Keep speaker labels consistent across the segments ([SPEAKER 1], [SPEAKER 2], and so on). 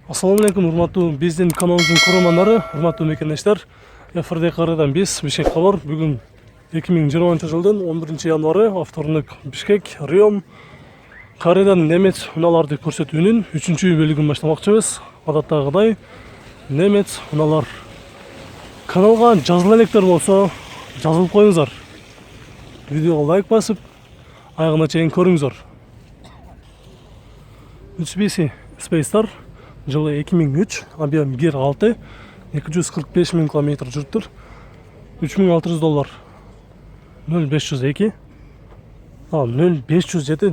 [SPEAKER 1] Assalamu alaikum, урматтуу биздин каналыбыздын көрөрмандары, урматтуу мекендештер. Эфирде кайрадан биз Бишкек кабар. Бүгүн 2020 жылдын 11 январы, авторунук Бишкек, Риом. Кайрадан немец унааларды көрсөтүүнүн 3-бөлүгүн баштамакчыбыз. Адаттагыдай немец унаалар. Каналга жазыла электер болсо, жазылып коюңуздар. Видеого лайк басып, аягына чейин көрүңүздөр. Mitsubishi Space-тар жылы 2003, объем 1.6, 245 000 км жүрүптүр. $3600. 0502 0507 22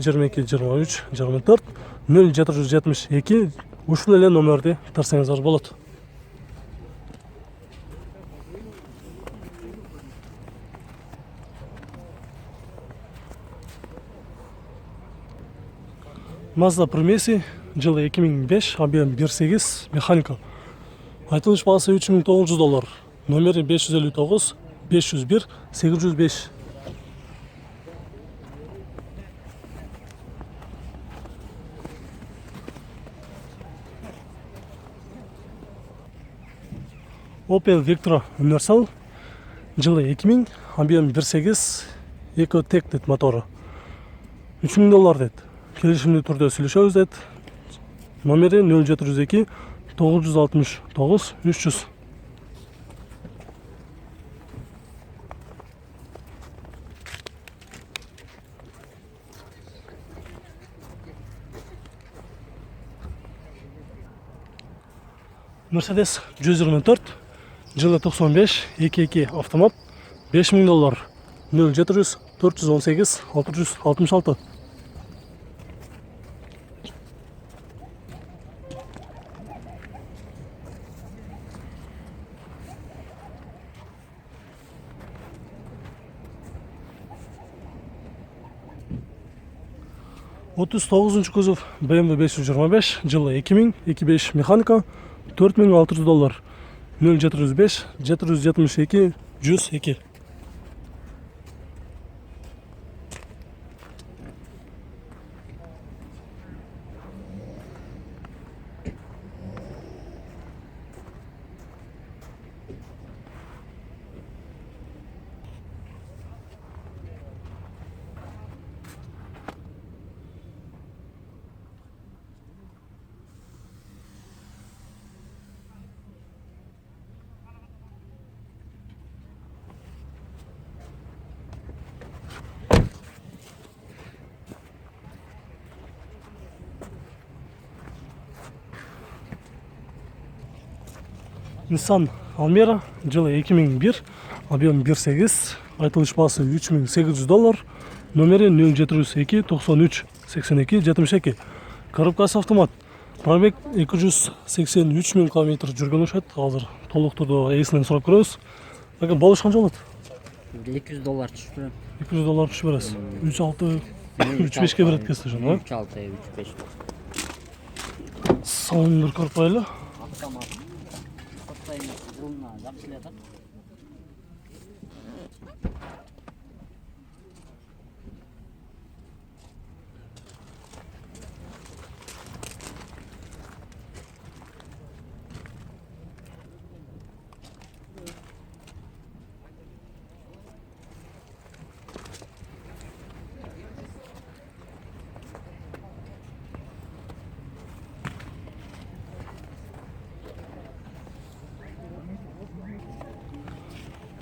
[SPEAKER 1] 23 24 0772 ушул эле номерди тарсаңыздар болот. Mazda Primesi жылы 2005, объем 1.8, механика. Айтылыш баасы $3900. Номери 559 501 805. Opel Vectra Universal жылы 2000, объем 1.8, EcoTec дейт мотору. $3000 дейт. Келишимдүү түрдө сүйлөшөбүз дейт. Номери 0702 969 300. Mercedes 124, жылы 95, 2.2 автомат, $5000. 0700 418 666. $39 кузов BMW 525, жылы 2000, 2.5 механика, $4600. 0705 772 102. Nissan Almera жылы 2001, объем 1.8, айтылыш баасы $3800, номери 0702 93 82 72. Коробкасы автомат. Пробег 283 000 км жүргөн окшойт. Азыр толуктурду ээсинен сурап көрөбүз. Бака болуш канча болот?
[SPEAKER 2] $200 түшүп берем.
[SPEAKER 1] $200 түшүп бересиз. 3.6 3.5ке берет экенсиз жана.
[SPEAKER 2] 3.6 3.5.
[SPEAKER 1] Салондур көрүп коелу.
[SPEAKER 2] Автомат. Жылына жакшы эле атат.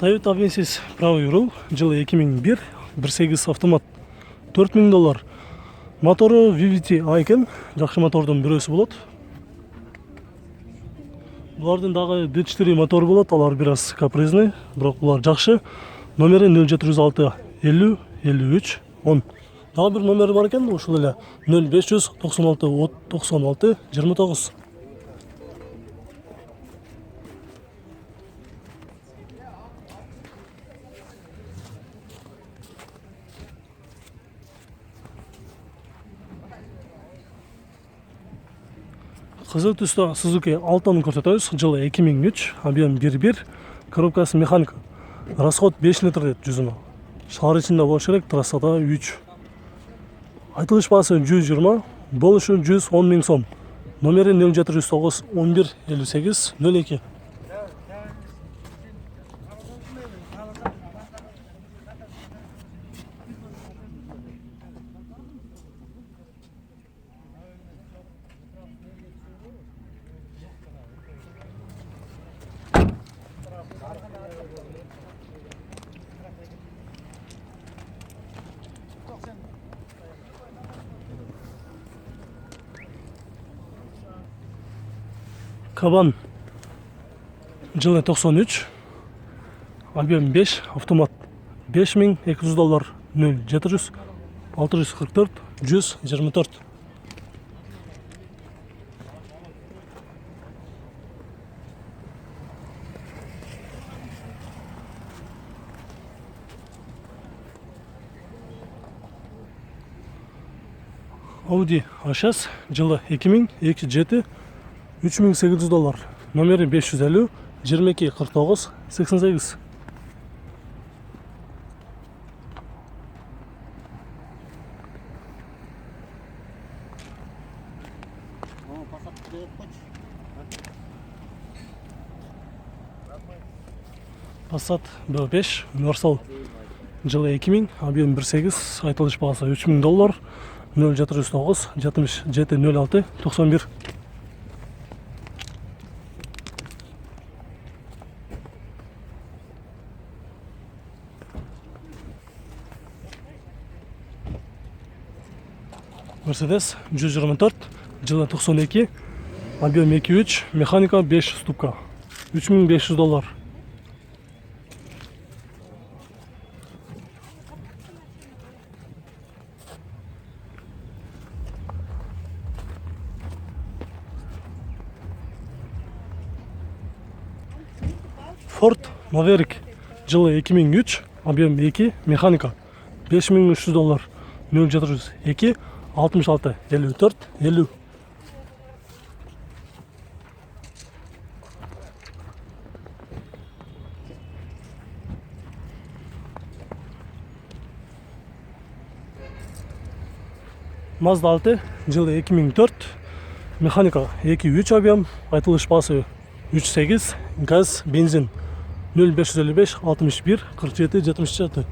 [SPEAKER 1] Toyota Avensis правый руль, жылы 2001, 1.8 автомат, $4000. Мотору VVT экен, жакшы мотордун бирөөсү болот. Булардын дагы D4 мотору болот, алар бир аз капризный, бирок булар жакшы. Номери 0706 50 53 10. Дагы бир номери бар экен, ушул эле 0596 96 29. Кызыл түстө Suzuki Alto'nu көрсөтөбүз. Жылы 2003, объем 1.1, коробкасы механика. Расход 5 литр дейт жүзүнө. Шаар ичинде болуш керек, трассада 3. Айтылыш баасы 120, болушу 110 000 сом. Номері 0709 11 58 02. Кабан жылы 93, объем 5, автомат $5200, 0700 644 124. Audi A6 жылы 2007, $3800, номері 550 22 49 88. Passat B5 универсал жылы 2000, объем 1.8, айтылыш бағасы $3000, 0709 77 06 91. Mercedes 124, жылы 92, объем 2.3, механика 5 ступка, $3500. Ford Maverick жылы 2003, объем 2, механика $5300, 0702 66 54 50. Mazda 6 жылы 2004, механика 2.3 объем, айтылыш басы 3.8, газ, бензин 0555 61 47 77.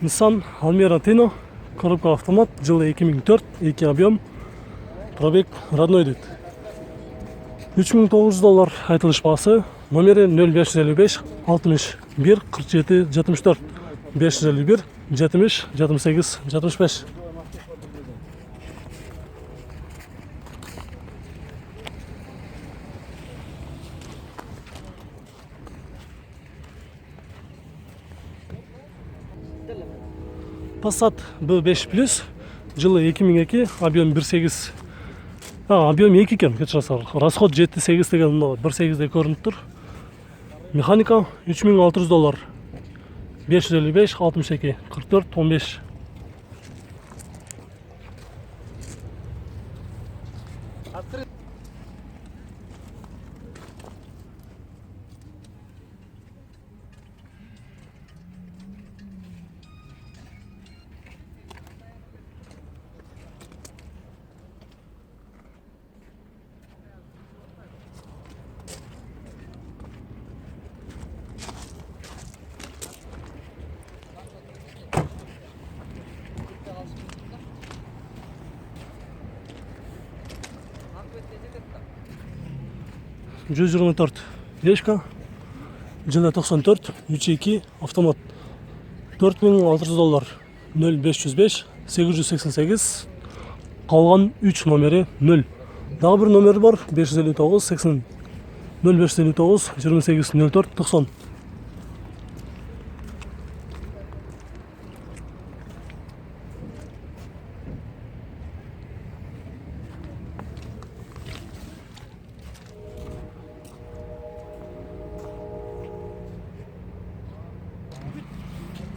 [SPEAKER 1] Nissan Almera Tino, коробка автомат, жылы 2004, 2 объем, пробег родной дейді. $3900, айтылыш басы, номері 0555 61 47 74, 551 70 78 75. Passat B5 Plus жылы 2002, объем 1.8. Объем 2 екен, кешіріңіздер. Расход 7.8 деген мынау 1.8-де көрініп тұр. Механика $3600, 555 62 44 15. $124, ешка, жылы 94, 3.2, автомат $4600, 0505 888, қалған 3 номері 0. Дағы бір номері бар, 559 80 0559 28 04 90.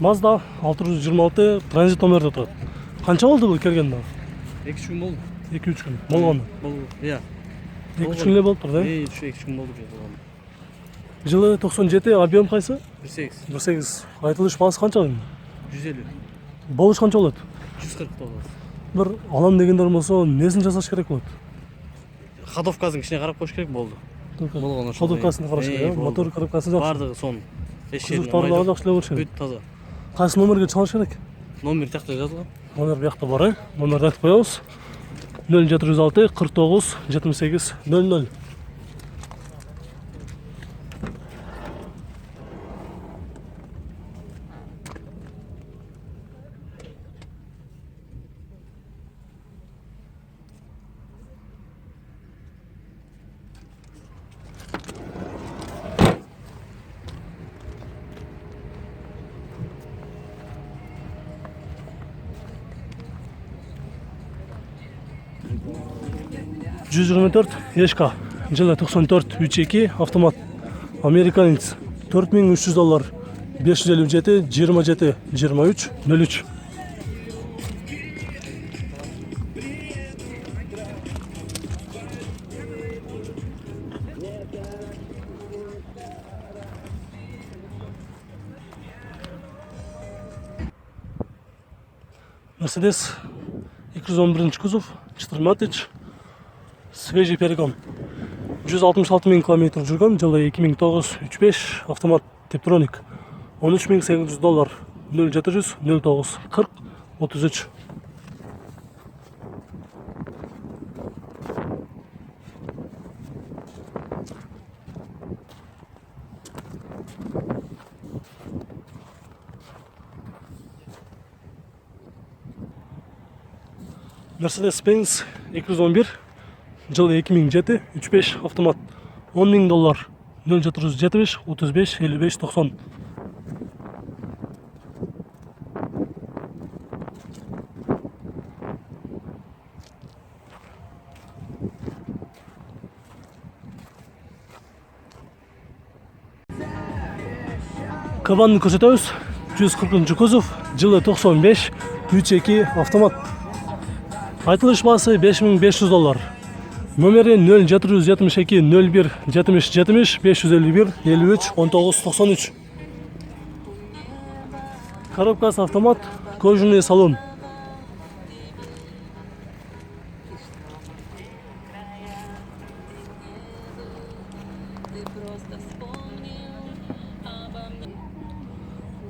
[SPEAKER 1] Mazda 626 транзит номерде тұрады. Қанша болды бұл келгенде?
[SPEAKER 2] 2 күн болды.
[SPEAKER 1] 2-3 күн. Болғаны.
[SPEAKER 2] Иә.
[SPEAKER 1] 2-3 күнле болып тұр, да?
[SPEAKER 2] 2 күн болды болғаны.
[SPEAKER 1] Жылы 97 объем қайсы?
[SPEAKER 2] 18.
[SPEAKER 1] 18. Айтылыш басы қанша енді?
[SPEAKER 2] 150.
[SPEAKER 1] Болыш қанша болады?
[SPEAKER 2] 140 доллар.
[SPEAKER 1] Бір алам дегендер болса, несін жасаш керек болады?
[SPEAKER 2] Ходовкасын кішіне қарап қойш керек болды. Болғаны.
[SPEAKER 1] Ходовкасын қараш керек, мотор коробкасын жақсы.
[SPEAKER 2] Бардығы соны.
[SPEAKER 1] Қызықтарды жақсы болушы керек.
[SPEAKER 2] Бүт таза.
[SPEAKER 1] Қайсы номерге чалыш керек?
[SPEAKER 2] Номер тақта жазылған.
[SPEAKER 1] Номер бияқта бар, номерді айтып қоямыз. 0706 49 78 00. $124 ешка, жылы 94 3.2 автомат, американец, $4300, 557 27 23 03. Мерседес 211 кузов, 14 свежий перегон. 166 000 км жүрген, жылы 2935 автомат Тептроник. $13.800, 0700 09 40 33. Mercedes-Benz 211, жылы 2007 35 автомат. $10.000, 0775 35 55 90. Кабанны көрсетеміз. 140 кузов, жылы 95 3.2 автомат. Айтылыш басы $5500. Номері 0772 01 70 70 551 53 19 93. Коробкасы автомат, кожаный салон.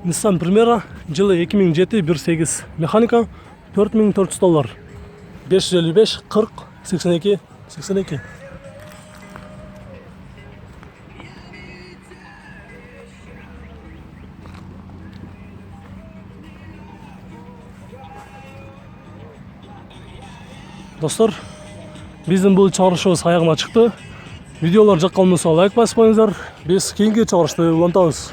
[SPEAKER 1] Nissan Primera, жылы 2007 1.8 механика, $4400. 555 40 82 82. Достар, біздің бұл чығарышымыз аяғына шықты. Видеолар жаққан болса лайк басып қойыңыздар. Біз кейінгі чығарышты улантамыз.